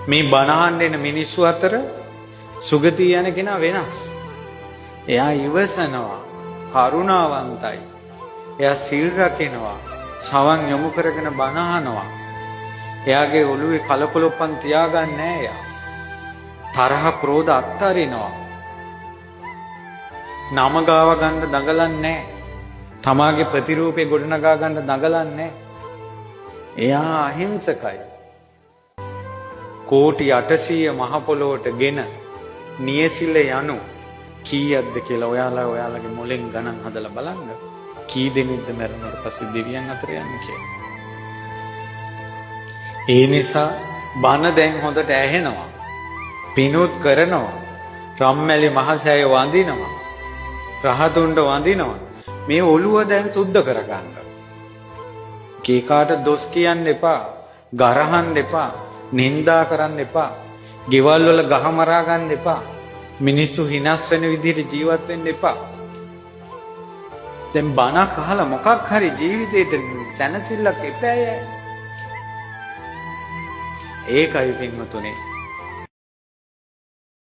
මේ බණහන් දෙන මිනිස්සු අතර සුගතිය යන කෙනා වෙනස්. එයා ඉවසනවා, කරුණාවන්තයි. එයා සිල් රකිනවා, සවන් යොමු කරගෙන බණහනවා. එයාගේ ඔළුවේ කලකොලොප්පන් තියාගන්නේ නැහැ එයා. තරහ ක්‍රෝධ අත්හරිනවා. නම ගාව ගන්න දඟලන්නේ නැහැ. තමාගේ ප්‍රතිරූපේ ගොඩනගා ගන්න දඟලන්නේ නැහැ. එයා අහිංසකයි. කෝටි 800 මහ පොළොවට ගෙන නියසිල යනු කීයක්ද කියලා ඔයාලගේ මොලෙන් ගණන් හදලා බලන්න. කී දෙනෙක්ද මරණයට පස්සේ දෙවියන් අතර යන්නේ කියලා. ඒ නිසා බණ දැන් හොඳට ඇහෙනවා. පිනුත් කරනවා. රම්මැලි මහසෑය වඳිනවා. රහතුන්ට වඳිනවා. මේ ඔළුව දැන් සුද්ධ කරගන්න. කීකාට දොස් කියන්න එපා. ගරහන්න එපා. නින්දා කරන්න එපා. ගෙවල් වල ගහ මරා ගන්න එපා. මිනිස්සු හිනස් වෙන විදිහට ජීවත් වෙන්න එපා. දැන් බණක් අහලා මොකක් හරි ජීවිතේට සැනසෙල්ලක් එපෑය. ඒකයි පින්වතුනි